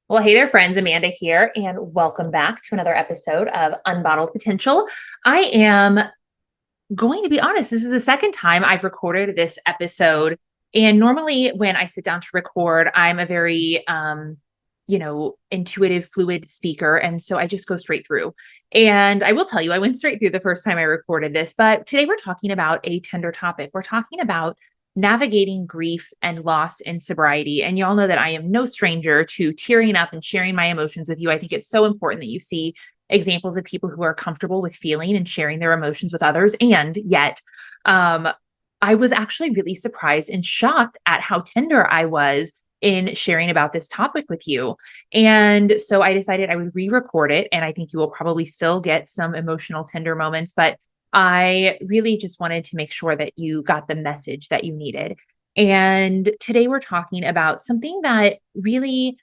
Well, hey there, friends. Amanda here, and welcome back to another episode of Unbottled Potential. I am going to be honest, this is the second time I've recorded this episode. And normally, when I sit down to record, I'm a very, intuitive, fluid speaker. And so I just go straight through. And I will tell you, I went straight through the first time I recorded this. But today we're talking about a tender topic. We're talking about navigating grief and loss in sobriety. And y'all know that I am no stranger to tearing up and sharing my emotions with you. I think it's so important that you see examples of people who are comfortable with feeling and sharing their emotions with others. And yet, um, I was actually really surprised and shocked at how tender I was in sharing about this topic with you. And so I decided I would re record it. And I think you will probably still get some emotional, tender moments, but I really just wanted to make sure that you got the message that you needed. And today we're talking about something that really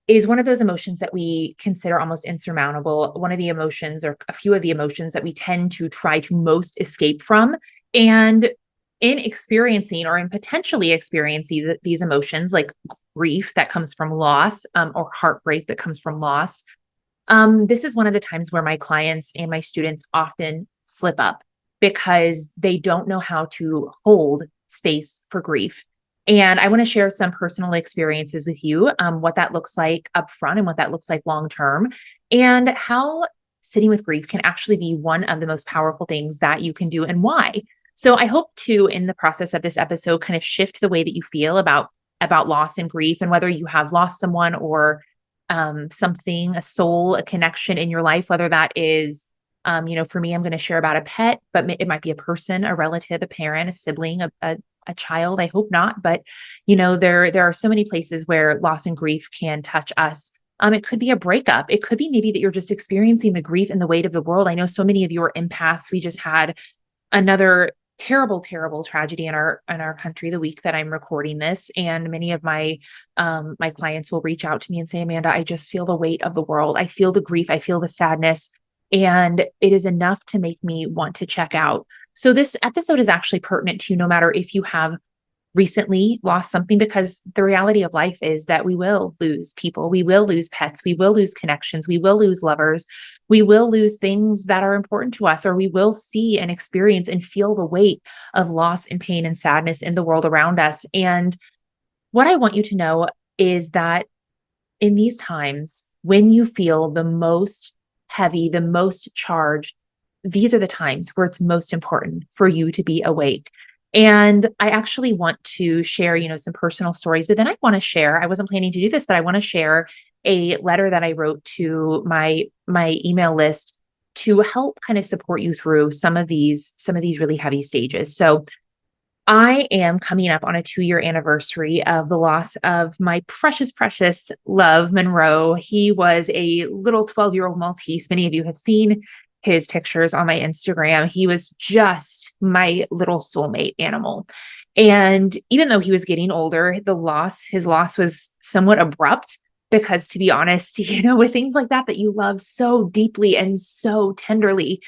is one of those emotions that we consider almost insurmountable. One of the emotions, or a few of the emotions that we tend to try to most escape from. And in experiencing or in potentially experiencing these emotions, like grief that comes from loss, or heartbreak that comes from loss, this is one of the times where my clients and my students often slip up because they don't know how to hold space for grief. And I want to share some personal experiences with you, what that looks like up front and what that looks like long term, and how sitting with grief can actually be one of the most powerful things that you can do and why. So I hope to, in the process of this episode, kind of shift the way that you feel about loss and grief, and whether you have lost someone or something, a soul, a connection in your life, whether that is, for me, I'm going to share about a pet, but it might be a person, a relative, a parent, a sibling, a child. I hope not, but there are so many places where loss and grief can touch us. It could be a breakup. It could be maybe that you're just experiencing the grief and the weight of the world. I know so many of you are empaths. We just had another terrible, terrible tragedy in our country the week that I'm recording this. And many of my clients will reach out to me and say, Amanda, I just feel the weight of the world. I feel the grief. I feel the sadness. And it is enough to make me want to check out. So this episode is actually pertinent to you no matter if you have recently lost something, because the reality of life is that we will lose people, we will lose pets, we will lose connections, we will lose lovers, we will lose things that are important to us, or we will see and experience and feel the weight of loss and pain and sadness in the world around us. And what I want you to know is that in these times, when you feel the most heavy, the most charged, these are the times where it's most important for you to be awake. And I actually want to share, some personal stories, but then I wasn't planning to do this, but I want to share a letter that I wrote to my email list to help kind of support you through some of these really heavy stages. So I am coming up on a 2-year anniversary of the loss of my precious, precious love, Monroe. He was a little 12-year-old Maltese. Many of you have seen his pictures on my Instagram. He was just my little soulmate animal. And even though he was getting older, his loss was somewhat abrupt because, to be honest, with things like that you love so deeply and so tenderly,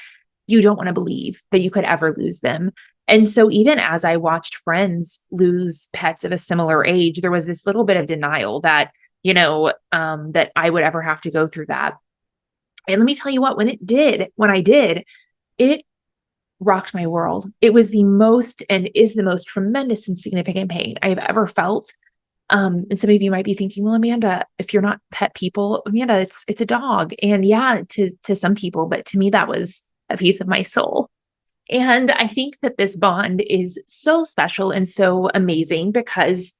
you don't want to believe that you could ever lose them. And so even as I watched friends lose pets of a similar age, there was this little bit of denial that, that I would ever have to go through that. And let me tell you what, when I did, it rocked my world. It was the most and is the most tremendous and significant pain I have ever felt. And some of you might be thinking, well, Amanda, if you're not pet people, Amanda, it's a dog. And yeah, to some people, but to me, that was a piece of my soul. And I think that this bond is so special and so amazing because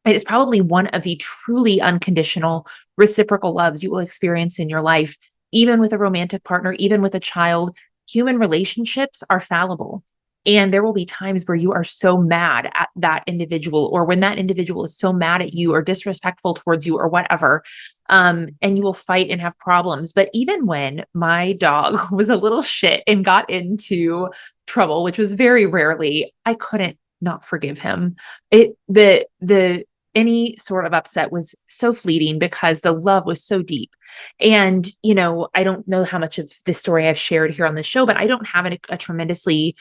it is probably one of the truly unconditional reciprocal loves you will experience in your life, even with a romantic partner, even with a child. Human relationships are fallible. And there will be times where you are so mad at that individual, or when that individual is so mad at you or disrespectful towards you or whatever, and you will fight and have problems. But even when my dog was a little shit and got into trouble, which was very rarely, I couldn't not forgive him. The any sort of upset was so fleeting because the love was so deep. And, I don't know how much of this story I've shared here on the show, but I don't have a tremendously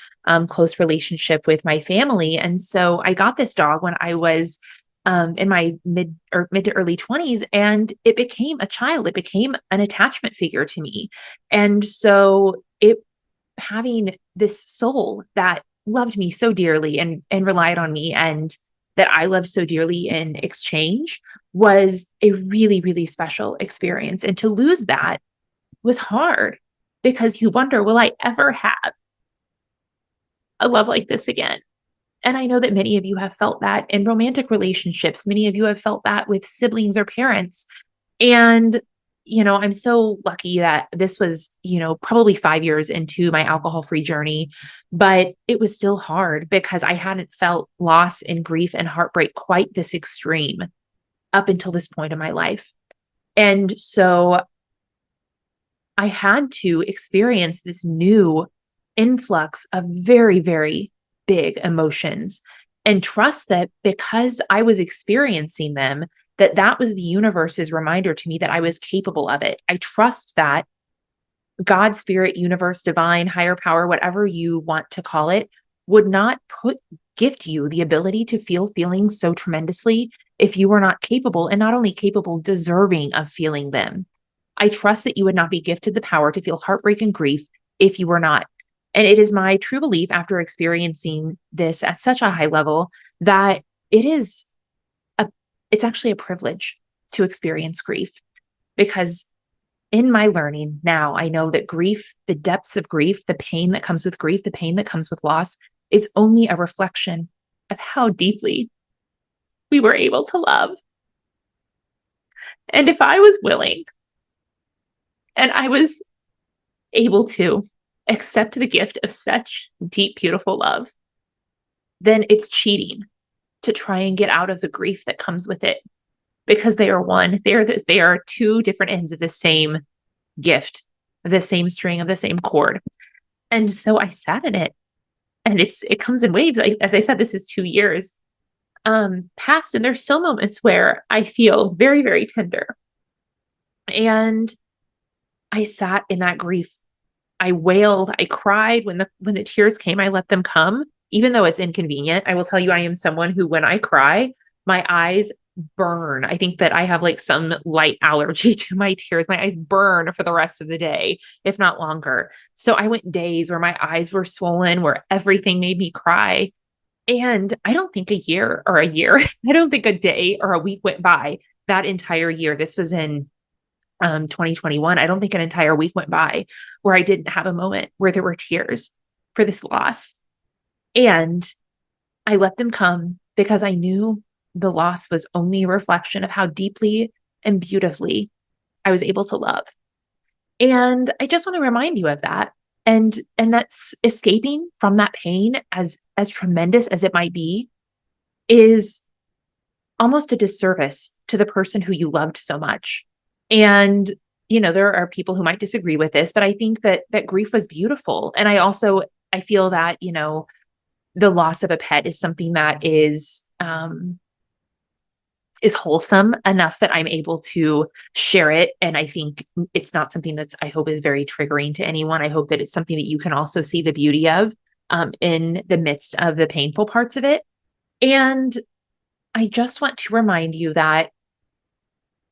close relationship with my family. And so I got this dog when I was in my mid to early 20s, and it became a child. It became an attachment figure to me. And so it having this soul that loved me so dearly and relied on me, and that I loved so dearly in exchange, was a really, really special experience. And to lose that was hard, because you wonder, will I ever have a love like this again? And I know that many of you have felt that in romantic relationships. Many of you have felt that with siblings or parents. And, I'm so lucky that this was, probably 5 years into my alcohol-free journey, but it was still hard because I hadn't felt loss and grief and heartbreak quite this extreme up until this point in my life. And so I had to experience this new influx of very, very big emotions, and trust that because I was experiencing them, that was the universe's reminder to me that I was capable of it. I trust that God, spirit, universe, divine, higher power, whatever you want to call it, would not gift you the ability to feel feelings so tremendously if you were not capable, and not only capable, deserving of feeling them. I trust that you would not be gifted the power to feel heartbreak and grief if you were not. And it is my true belief, after experiencing this at such a high level, that it's actually a privilege to experience grief. Because in my learning now, I know that grief, the depths of grief, the pain that comes with grief, the pain that comes with loss, is only a reflection of how deeply we were able to love. And if I was willing, and I was able to accept the gift of such deep, beautiful love, then it's cheating to try and get out of the grief that comes with it, because they are one. They are two different ends of the same gift, the same string of the same cord. And so I sat in it, and it comes in waves. As I said, this is 2 years past, and there's still moments where I feel very, very tender. And I sat in that grief. I wailed, I cried when the tears came. I let them come, even though it's inconvenient. I will tell you, I am someone who, when I cry, my eyes burn. I think that I have like some light allergy to my tears. My eyes burn for the rest of the day, if not longer. So I went days where my eyes were swollen, where everything made me cry. And I don't think I don't think a day or a week went by that entire year. This was in 2021. I don't think an entire week went by where I didn't have a moment where there were tears for this loss. And I let them come, because I knew the loss was only a reflection of how deeply and beautifully I was able to love. And I just want to remind you of that. And that's escaping from that pain, as tremendous as it might be, is almost a disservice to the person who you loved so much. And, there are people who might disagree with this, but I think that grief was beautiful. And I feel that, the loss of a pet is something that is wholesome enough that I'm able to share it. And I think it's not something I hope is very triggering to anyone. I hope that it's something that you can also see the beauty of in the midst of the painful parts of it. And I just want to remind you that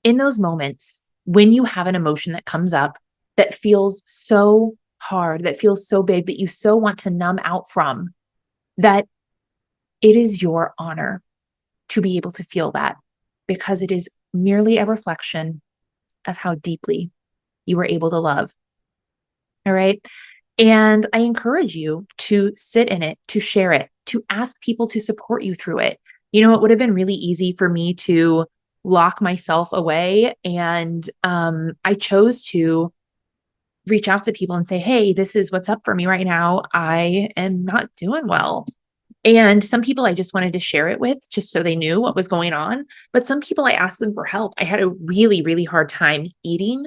in those moments, when you have an emotion that comes up that feels so hard, that feels so big, that you so want to numb out from, that it is your honor to be able to feel that, because it is merely a reflection of how deeply you were able to love. All right. And I encourage you to sit in it, to share it, to ask people to support you through it. It would have been really easy for me to lock myself away. And I chose to reach out to people and say, hey, this is what's up for me right now. I am not doing well. And some people I just wanted to share it with, just so they knew what was going on. But some people, I asked them for help. I had a really, really hard time eating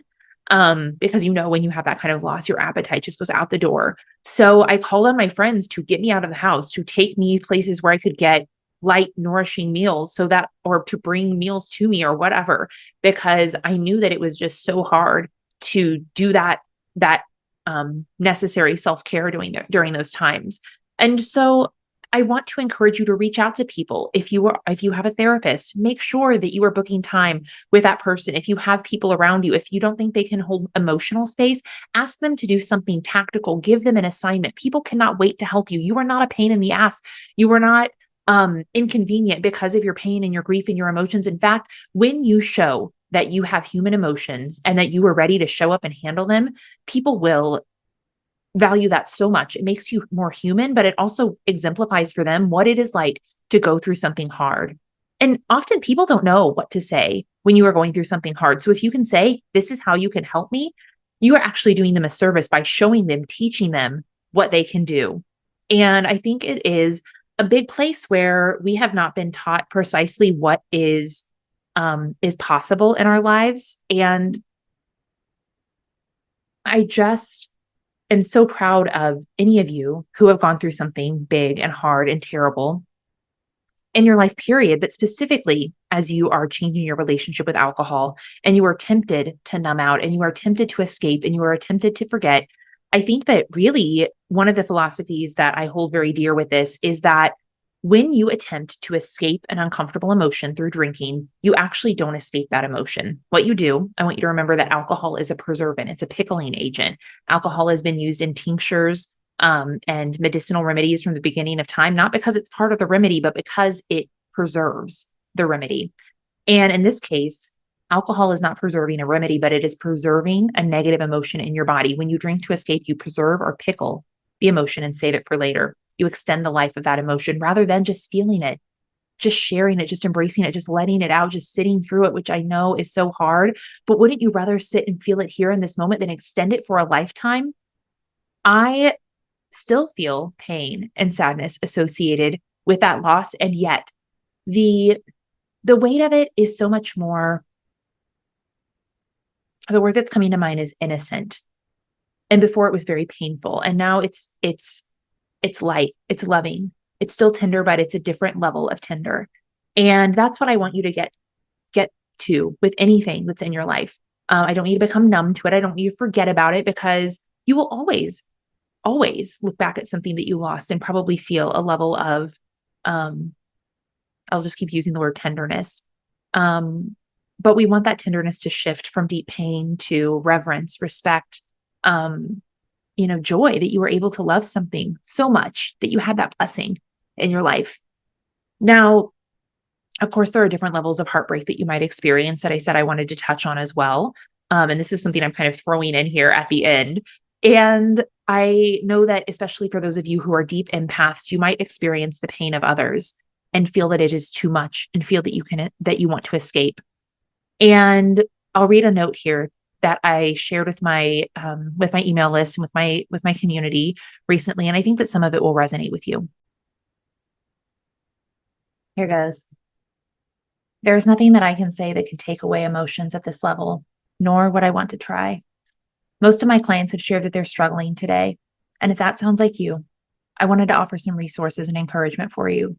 because, when you have that kind of loss, your appetite just goes out the door. So I called on my friends to get me out of the house, to take me places where I could get light, nourishing meals, or to bring meals to me or whatever, because I knew that it was just so hard to do that necessary self-care during those times. And so I want to encourage you to reach out to people. If you have a therapist, make sure that you are booking time with that person. If you have people around you, if you don't think they can hold emotional space, ask them to do something tactical. Give them an assignment. People cannot wait to help you. You are not a pain in the ass. You are not inconvenient because of your pain and your grief and your emotions. In fact, when you show that you have human emotions and that you are ready to show up and handle them, people will value that so much. It makes you more human, but it also exemplifies for them what it is like to go through something hard. And often people don't know what to say when you are going through something hard. So if you can say, this is how you can help me, you are actually doing them a service by showing them, teaching them what they can do. And I think it is a big place where we have not been taught precisely what is possible in our lives. And I just am so proud of any of you who have gone through something big and hard and terrible in your life, period, but specifically as you are changing your relationship with alcohol and you are tempted to numb out and you are tempted to escape and you are tempted to forget. I think that really one of the philosophies that I hold very dear with this is that when you attempt to escape an uncomfortable emotion through drinking, you actually don't escape that emotion. What you do, I want you to remember that alcohol is a preservant. It's a pickling agent. Alcohol has been used in tinctures and medicinal remedies from the beginning of time, not because it's part of the remedy, but because it preserves the remedy. And in this case, alcohol is not preserving a remedy, but it is preserving a negative emotion in your body. When you drink to escape, you preserve or pickle the emotion and save it for later. You extend the life of that emotion rather than just feeling it, just sharing it, just embracing it, just letting it out, just sitting through it, which I know is so hard. But wouldn't you rather sit and feel it here in this moment than extend it for a lifetime? I still feel pain and sadness associated with that loss. And yet the weight of it is so much more. The word that's coming to mind is innocent. And before it was very painful. And now it's light, it's loving, it's still tender, but it's a different level of tender. And that's what I want you to get to with anything that's in your life. I don't need to become numb to it. I don't need to forget about it because you will always look back at something that you lost and probably feel a level of, I'll just keep using the word tenderness. But we want that tenderness to shift from deep pain to reverence, respect, joy that you were able to love something so much that you had that blessing in your life. Now, of course, there are different levels of heartbreak that you might experience that I said I wanted to touch on as well. And this is something I'm kind of throwing in here at the end. And I know that especially for those of you who are deep empaths, you might experience the pain of others and feel that it is too much and feel that you want to escape. And I'll read a note here that I shared with my email list and with my community recently, and I think that some of it will resonate with you. Here goes. There is nothing that I can say that can take away emotions at this level, nor would I want to try. Most of my clients have shared that they're struggling today, and if that sounds like you, I wanted to offer some resources and encouragement for you.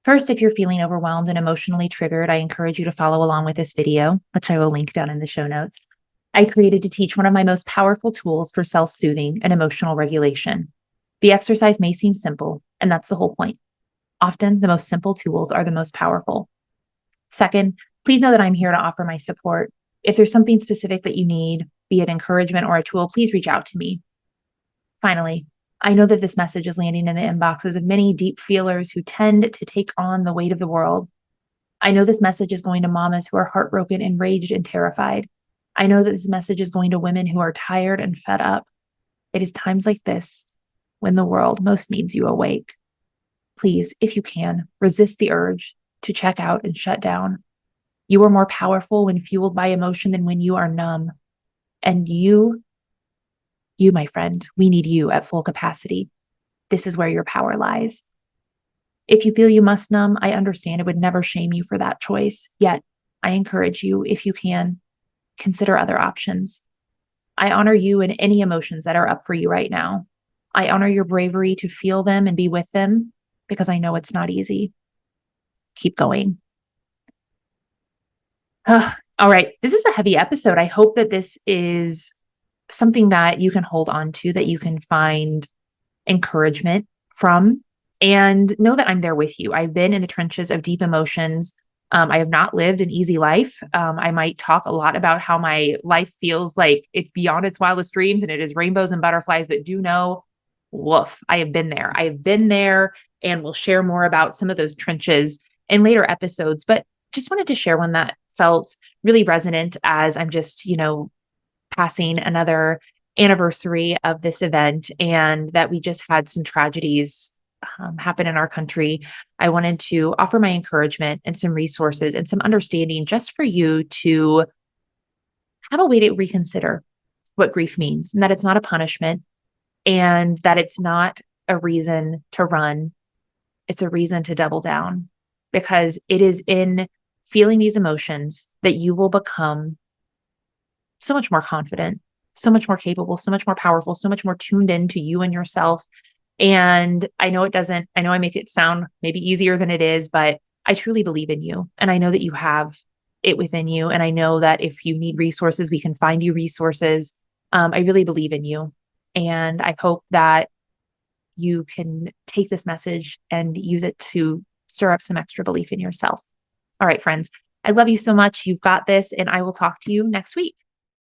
First, if you're feeling overwhelmed and emotionally triggered, I encourage you to follow along with this video, which I will link down in the show notes. I created to teach one of my most powerful tools for self-soothing and emotional regulation. The exercise may seem simple, and that's the whole point. Often, the most simple tools are the most powerful. Second, please know that I'm here to offer my support. If there's something specific that you need, be it encouragement or a tool, please reach out to me. Finally, I know that this message is landing in the inboxes of many deep feelers who tend to take on the weight of the world. I know this message is going to mamas who are heartbroken, enraged, and terrified. I know that this message is going to women who are tired and fed up. It is times like this when the world most needs you awake. Please, if you can, resist the urge to check out and shut down. You are more powerful when fueled by emotion than when you are numb. And you, my friend, we need you at full capacity. This is where your power lies. If you feel you must numb, I understand. It would never shame you for that choice. Yet, I encourage you, if you can, consider other options. I honor you and any emotions that are up for you right now. I honor your bravery to feel them and be with them because I know it's not easy. Keep going. All right. This is a heavy episode. I hope that this is something that you can hold on to, that you can find encouragement from. and know that I'm there with you. I've been in the trenches of deep emotions. I have not lived an easy life. I might talk a lot about how my life feels like it's beyond its wildest dreams and it is rainbows and butterflies, but do know, woof, I have been there. I have been there, and we'll share more about some of those trenches in later episodes. But just wanted to share one that felt really resonant as I'm just, passing another anniversary of this event, and that we just had some tragedies happen in our country. I wanted to offer my encouragement and some resources and some understanding just for you to have a way to reconsider what grief means, and that it's not a punishment, and that it's not a reason to run. It's a reason to double down, because it is in feeling these emotions that you will become so much more confident, so much more capable, so much more powerful, so much more tuned into you and yourself. And I know I know I make it sound maybe easier than it is, but I truly believe in you. And I know that you have it within you. And I know that if you need resources, we can find you resources. I really believe in you. And I hope that you can take this message and use it to stir up some extra belief in yourself. All right, friends, I love you so much. You've got this, and I will talk to you next week.